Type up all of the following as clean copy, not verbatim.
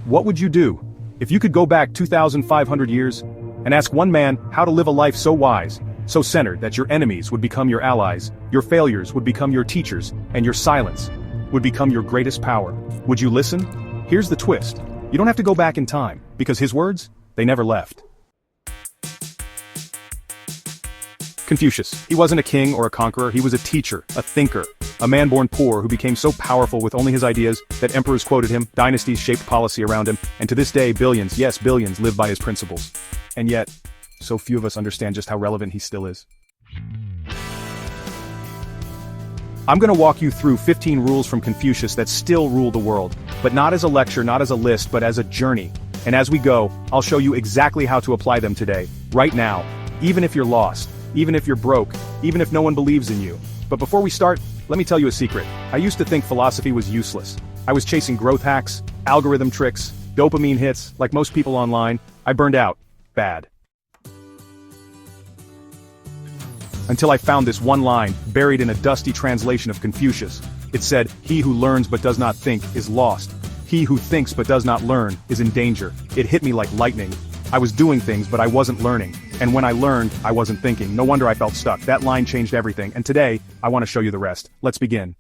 What would you do if you could go back 2,500 years and ask one man how to live a life so wise, so centered that your enemies would become your allies, your failures would become your teachers, and your silence would become your greatest power? Would you listen? Here's the twist. You don't have to go back in time, because his words, they never left. Confucius. He wasn't a king or a conqueror, he was a teacher, a thinker, a man born poor who became so powerful with only his ideas that emperors quoted him, dynasties shaped policy around him, and to this day billions, yes billions, live by his principles. And yet, so few of us understand just how relevant he still is. I'm gonna walk you through 15 rules from Confucius that still rule the world, but not as a lecture, not as a list, but as a journey. And as we go, I'll show you exactly how to apply them today, right now, even if you're lost, even if you're broke, even if no one believes in you. But before we start, let me tell you a secret. I used to think philosophy was useless. I was chasing growth hacks, algorithm tricks, dopamine hits, like most people online. I burned out. Bad. Until I found this one line, buried in a dusty translation of Confucius. It said, "He who learns but does not think is lost. He who thinks but does not learn is in danger." It hit me like lightning. I was doing things but I wasn't learning. And when I learned, I wasn't thinking. No wonder I felt stuck. That line changed everything, and today, I want to show you the rest. Let's begin.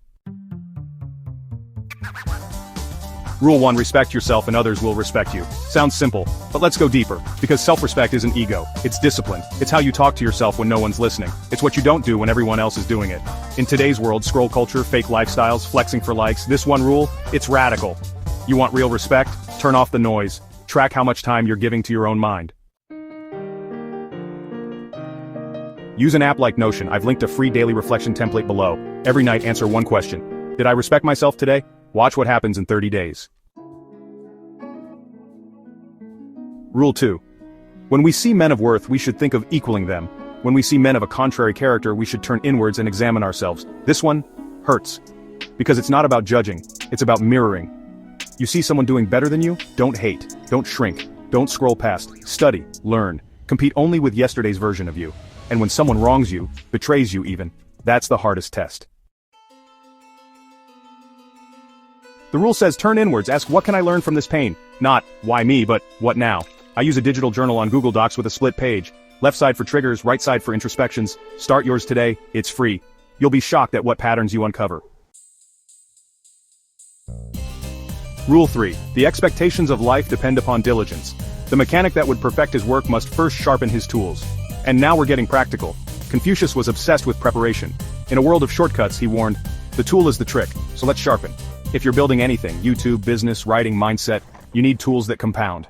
Rule 1, respect yourself and others will respect you. Sounds simple, but let's go deeper, because self-respect isn't ego, it's discipline. It's how you talk to yourself when no one's listening. It's what you don't do when everyone else is doing it. In today's world, scroll culture, fake lifestyles, flexing for likes, this one rule, it's radical. You want real respect? Turn off the noise. Track how much time you're giving to your own mind. Use an app like Notion. I've linked a free daily reflection template below. Every night answer one question. Did I respect myself today? Watch what happens in 30 days. Rule 2. When we see men of worth, we should think of equaling them. When we see men of a contrary character, we should turn inwards and examine ourselves. This one hurts. Because it's not about judging, it's about mirroring. You see someone doing better than you? Don't hate. Don't shrink. Don't scroll past. Study. Learn. Compete only with yesterday's version of you. And when someone wrongs you, betrays you even, that's the hardest test. The rule says turn inwards, ask what can I learn from this pain? Not, why me, but what now? I use a digital journal on Google Docs with a split page. Left side for triggers, right side for introspections. Start yours today, it's free. You'll be shocked at what patterns you uncover. Rule 3. The expectations of life depend upon diligence. The mechanic that would perfect his work must first sharpen his tools. And now we're getting practical. Confucius was obsessed with preparation. In a world of shortcuts, he warned, the tool is the trick, so let's sharpen. If you're building anything, YouTube, business, writing, mindset, you need tools that compound.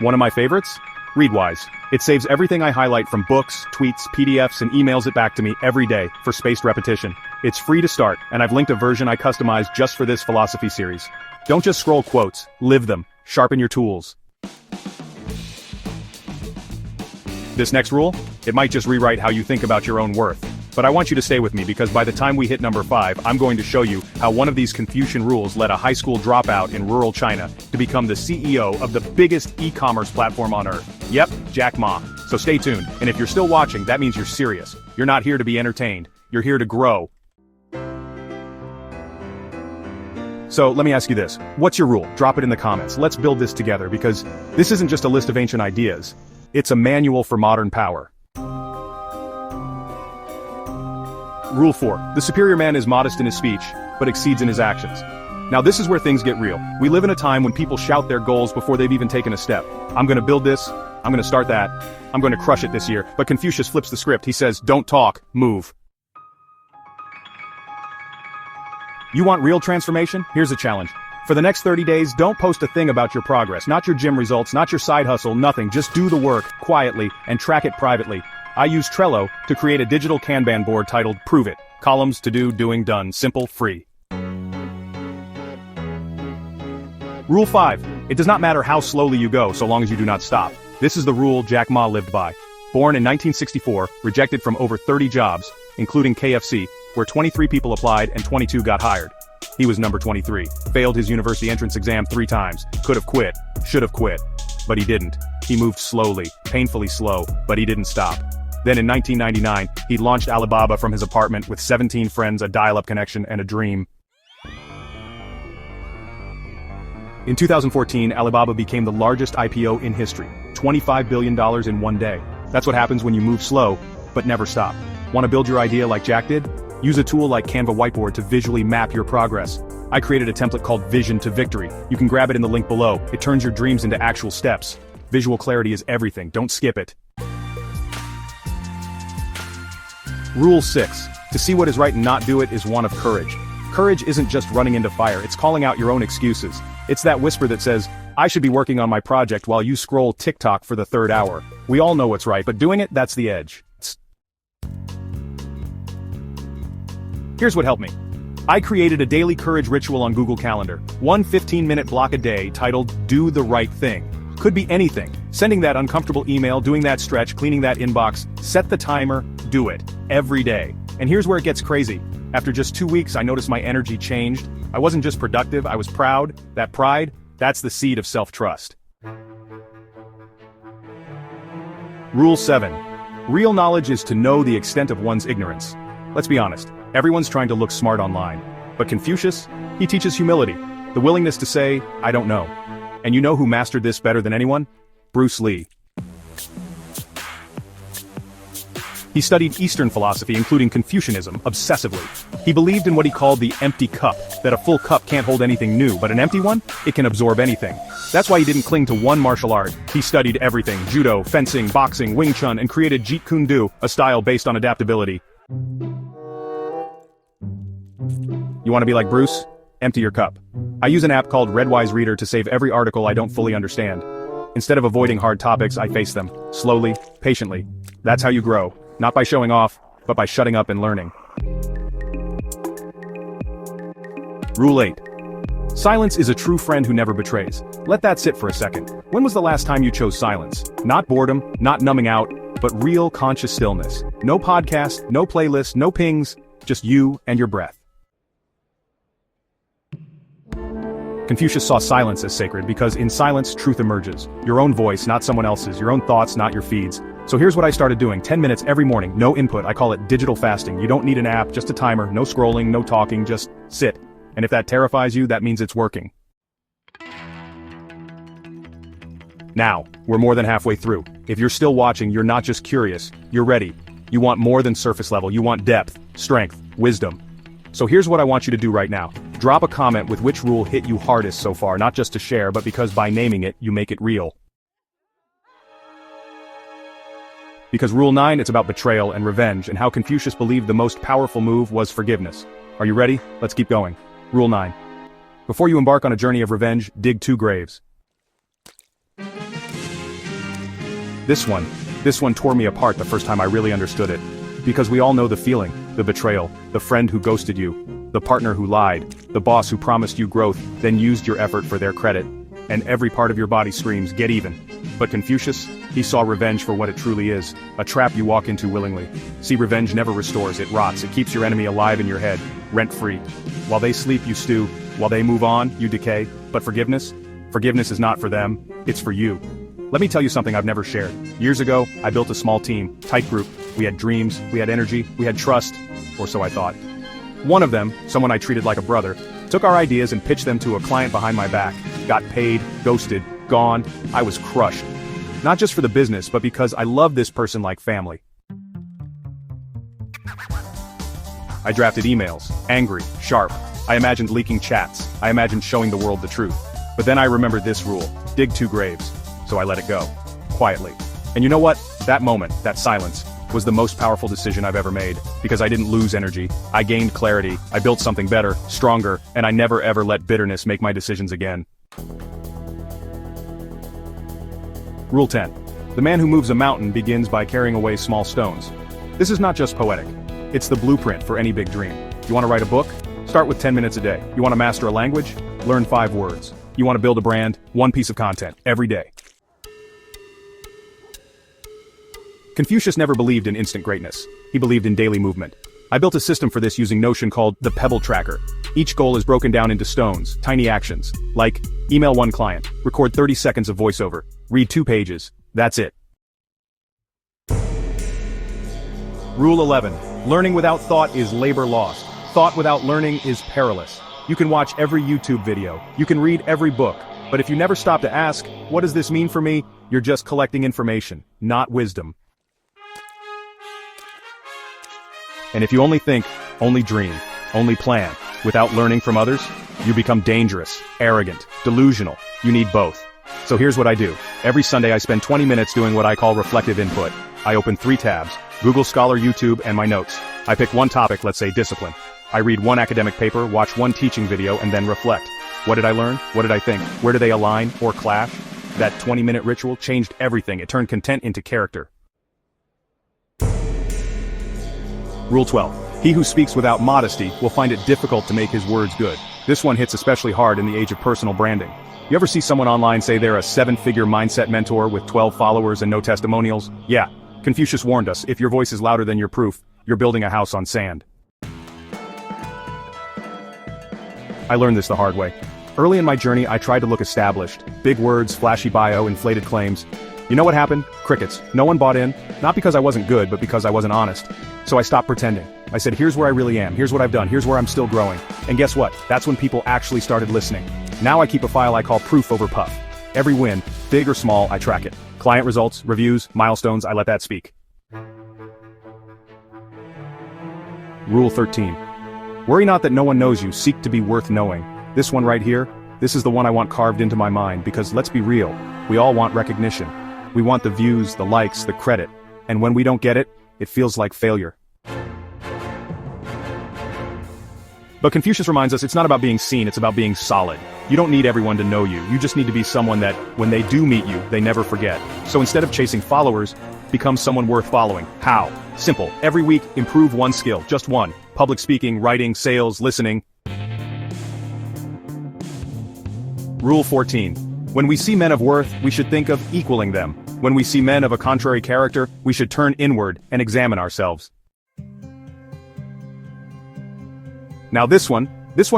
One of my favorites? Readwise. It saves everything I highlight from books, tweets, PDFs, and emails it back to me every day for spaced repetition. It's free to start, and I've linked a version I customized just for this philosophy series. Don't just scroll quotes, live them, sharpen your tools. This next rule? It might just rewrite how you think about your own worth. But I want you to stay with me because by the time we hit number 5, I'm going to show you how one of these Confucian rules led a high school dropout in rural China to become the CEO of the biggest e-commerce platform on earth. Yep, Jack Ma. So stay tuned, and if you're still watching, that means you're serious. You're not here to be entertained. You're here to grow. So let me ask you this. What's your rule? Drop it in the comments. Let's build this together because this isn't just a list of ancient ideas. It's a manual for modern power. Rule 4. The superior man is modest in his speech, but exceeds in his actions. Now this is where things get real. We live in a time when people shout their goals before they've even taken a step. I'm gonna build this, I'm gonna start that, I'm gonna crush it this year. But Confucius flips the script. He says, don't talk, move. You want real transformation? Here's a challenge. For the next 30 days, don't post a thing about your progress, not your gym results, not your side hustle, nothing. Just do the work, quietly, and track it privately. I use Trello to create a digital Kanban board titled Prove It. Columns, to do, doing, done. Simple, free. Rule 5. It does not matter how slowly you go, so long as you do not stop. This is the rule Jack Ma lived by. Born in 1964, rejected from over 30 jobs, including KFC, where 23 people applied and 22 got hired. He was number 23. Failed his university entrance exam 3 times. Could have quit. Should have quit. But he didn't. He moved slowly, painfully slow, but he didn't stop. Then in 1999, he launched Alibaba from his apartment with 17 friends, a dial-up connection, and a dream. In 2014, Alibaba became the largest IPO in history, $25 billion in one day. That's what happens when you move slow, but never stop. Want to build your idea like Jack did? Use a tool like Canva Whiteboard to visually map your progress. I created a template called Vision to Victory. You can grab it in the link below. It turns your dreams into actual steps. Visual clarity is everything, don't skip it. Rule 6. To see what is right and not do it is one of courage. Courage isn't just running into fire, it's calling out your own excuses. It's that whisper that says, I should be working on my project while you scroll TikTok for the third hour. We all know what's right, but doing it, that's the edge. Here's what helped me. I created a daily courage ritual on Google Calendar. One 15-minute block a day titled, Do the Right Thing. Could be anything. Sending that uncomfortable email, doing that stretch, cleaning that inbox. Set the timer, do it. Every day. And here's where it gets crazy. After just 2 weeks, I noticed my energy changed. I wasn't just productive, I was proud. That pride, that's the seed of self-trust. Rule 7. Real knowledge is to know the extent of one's ignorance. Let's be honest, everyone's trying to look smart online. But Confucius, he teaches humility, the willingness to say, I don't know. And you know who mastered this better than anyone? Bruce Lee. He studied Eastern philosophy, including Confucianism, obsessively. He believed in what he called the empty cup, that a full cup can't hold anything new, but an empty one, it can absorb anything. That's why he didn't cling to one martial art. He studied everything: judo, fencing, boxing, Wing Chun, and created Jeet Kune Do, a style based on adaptability. You want to be like Bruce? Empty your cup. I use an app called Redwise Reader to save every article I don't fully understand. Instead of avoiding hard topics, I face them, slowly, patiently. That's how you grow. Not by showing off, but by shutting up and learning. Rule 8. Silence is a true friend who never betrays. Let that sit for a second. When was the last time you chose silence? Not boredom, not numbing out, but real conscious stillness. No podcast, no playlist, no pings, just you and your breath. Confucius saw silence as sacred because in silence, truth emerges. Your own voice, not someone else's. Your own thoughts, not your feeds. So here's what I started doing: 10 minutes every morning, no input. I call it digital fasting. You don't need an app, just a timer, no scrolling, no talking, just sit. And if that terrifies you, that means it's working. Now, we're more than halfway through. If you're still watching, you're not just curious, you're ready. You want more than surface level, you want depth, strength, wisdom. So here's what I want you to do right now. Drop a comment with which rule hit you hardest so far, not just to share, but because by naming it, you make it real. Because Rule 9, it's about betrayal and revenge, and how Confucius believed the most powerful move was forgiveness. Are you ready? Let's keep going. Rule 9. Before you embark on a journey of revenge, dig 2 graves. This one tore me apart the first time I really understood it. Because we all know the feeling, the betrayal, the friend who ghosted you, the partner who lied, the boss who promised you growth, then used your effort for their credit. And every part of your body screams, get even. But Confucius, he saw revenge for what it truly is, a trap you walk into willingly. See, revenge never restores, it rots, it keeps your enemy alive in your head, rent-free. While they sleep, you stew. While they move on, you decay. But forgiveness? Forgiveness is not for them, it's for you. Let me tell you something I've never shared. Years ago, I built a small team, tight group. We had dreams, we had energy, we had trust, or so I thought. One of them, someone I treated like a brother, took our ideas and pitched them to a client behind my back. Got paid, ghosted, gone. I was crushed. Not just for the business, but because I love this person like family. I drafted emails, angry, sharp. I imagined leaking chats. I imagined showing the world the truth. But then I remembered this rule: dig 2 graves. So I let it go. Quietly. And you know what? That moment, that silence, was the most powerful decision I've ever made. Because I didn't lose energy. I gained clarity. I built something better, stronger, and I never ever let bitterness make my decisions again. Rule 10. The man who moves a mountain begins by carrying away small stones. This is not just poetic. It's the blueprint for any big dream. You want to write a book? Start with 10 minutes a day. You want to master a language? Learn 5 words. You want to build a brand? 1 piece of content, every day. Confucius never believed in instant greatness. He believed in daily movement. I built a system for this using Notion called the Pebble Tracker. Each goal is broken down into stones, tiny actions, like email 1 client, record 30 seconds of voiceover, read 2 pages. That's it. Rule 11. Learning without thought is labor lost. Thought without learning is perilous. You can watch every YouTube video. You can read every book. But if you never stop to ask, what does this mean for me? You're just collecting information, not wisdom. And if you only think, only dream, only plan, without learning from others, you become dangerous, arrogant, delusional. You need both. So here's what I do. Every Sunday I spend 20 minutes doing what I call reflective input. I open 3 tabs, Google Scholar, YouTube, and my notes. I pick one topic, let's say discipline. I read one academic paper, watch one teaching video, and then reflect. What did I learn? What did I think? Where do they align or clash? That 20-minute ritual changed everything. It turned content into character. Rule 12. He who speaks without modesty will find it difficult to make his words good. This one hits especially hard in the age of personal branding. You ever see someone online say they're a 7-figure mindset mentor with 12 followers and no testimonials? Yeah, Confucius warned us, if your voice is louder than your proof, you're building a house on sand. I learned this the hard way. Early in my journey, I tried to look established. Big words, flashy bio, inflated claims. You know what happened? Crickets. No one bought in, not because I wasn't good, but because I wasn't honest. So I stopped pretending. I said, here's where I really am, here's what I've done, here's where I'm still growing. And guess what? That's when people actually started listening. Now I keep a file I call proof over puff. Every win, big or small, I track it. Client results, reviews, milestones, I let that speak. Rule 13. Worry not that no one knows you, seek to be worth knowing. This one right here, this is the one I want carved into my mind, because let's be real, we all want recognition. We want the views, the likes, the credit. And when we don't get it, it feels like failure. But Confucius reminds us it's not about being seen, it's about being solid. You don't need everyone to know you, you just need to be someone that, when they do meet you, they never forget. So instead of chasing followers, become someone worth following. How? Simple. Every week, improve one skill, just one. Public speaking, writing, sales, listening. Rule 14. When we see men of worth, we should think of equaling them. When we see men of a contrary character, we should turn inward and examine ourselves. Now this one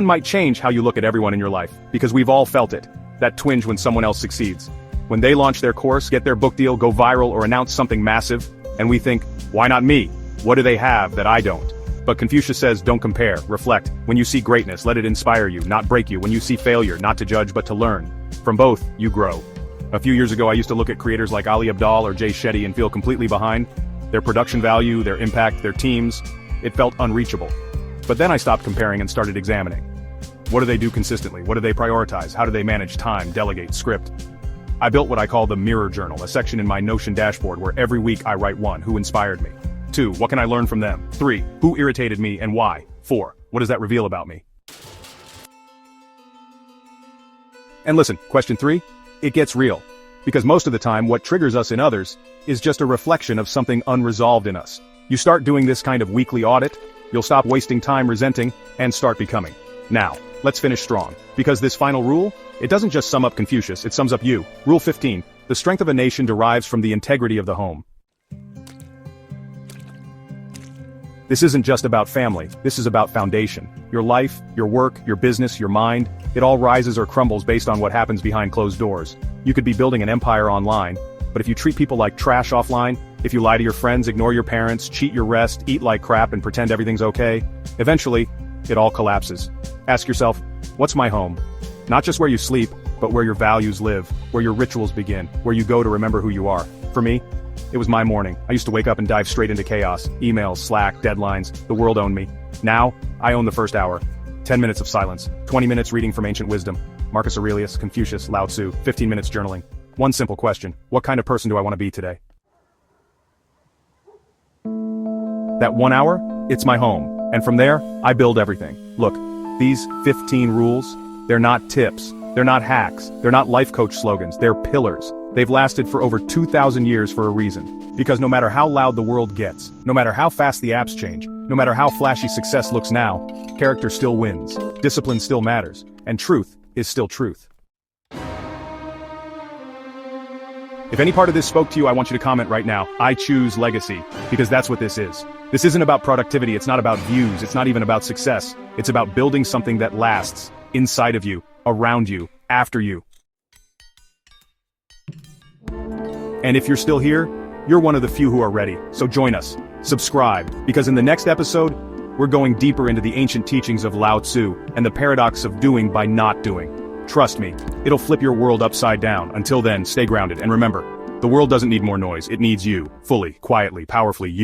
might change how you look at everyone in your life, because we've all felt it. That twinge when someone else succeeds. When they launch their course, get their book deal, go viral, or announce something massive, and we think, why not me? What do they have that I don't? But Confucius says, don't compare, reflect. When you see greatness, let it inspire you, not break you. When you see failure, not to judge but to learn. From both, you grow. A few years ago I used to look at creators like Ali Abdaal or Jay Shetty and feel completely behind. Their production value, their impact, their teams, it felt unreachable. But then I stopped comparing and started examining. What do they do consistently? What do they prioritize? How do they manage time, delegate, script? I built what I call the Mirror Journal, a section in my Notion dashboard where every week I write 1, who inspired me. 2, what can I learn from them? 3, who irritated me and why? 4, what does that reveal about me? And listen, question 3, it gets real. Because most of the time what triggers us in others is just a reflection of something unresolved in us. You start doing this kind of weekly audit, you'll stop wasting time resenting, and start becoming. Now, let's finish strong. Because this final rule, it doesn't just sum up Confucius, it sums up you. Rule 15, the strength of a nation derives from the integrity of the home. This isn't just about family, this is about foundation. Your life, your work, your business, your mind, it all rises or crumbles based on what happens behind closed doors. You could be building an empire online, but if you treat people like trash offline, if you lie to your friends, ignore your parents, cheat your rest, eat like crap and pretend everything's okay, eventually, it all collapses. Ask yourself, what's my home? Not just where you sleep, but where your values live, where your rituals begin, where you go to remember who you are. For me, it was my morning. I used to wake up and dive straight into chaos. Emails, Slack, deadlines, the world owned me. Now, I own the first hour. 10 minutes of silence, 20 minutes reading from ancient wisdom. Marcus Aurelius, Confucius, Lao Tzu, 15 minutes journaling. One simple question, what kind of person do I want to be today? That 1 hour, it's my home. And from there, I build everything. Look, these 15 rules, they're not tips, they're not hacks, they're not life coach slogans, they're pillars. They've lasted for over 2,000 years for a reason. Because no matter how loud the world gets, no matter how fast the apps change, no matter how flashy success looks now, character still wins, discipline still matters, and truth is still truth. If any part of this spoke to you, I want you to comment right now. I choose legacy, because that's what this is. This isn't about productivity, it's not about views, it's not even about success. It's about building something that lasts, inside of you, around you, after you. And if you're still here, you're one of the few who are ready, so join us. Subscribe, because in the next episode, we're going deeper into the ancient teachings of Lao Tzu and the paradox of doing by not doing. Trust me, it'll flip your world upside down. Until then, stay grounded, and remember, the world doesn't need more noise, it needs you, fully, quietly, powerfully you.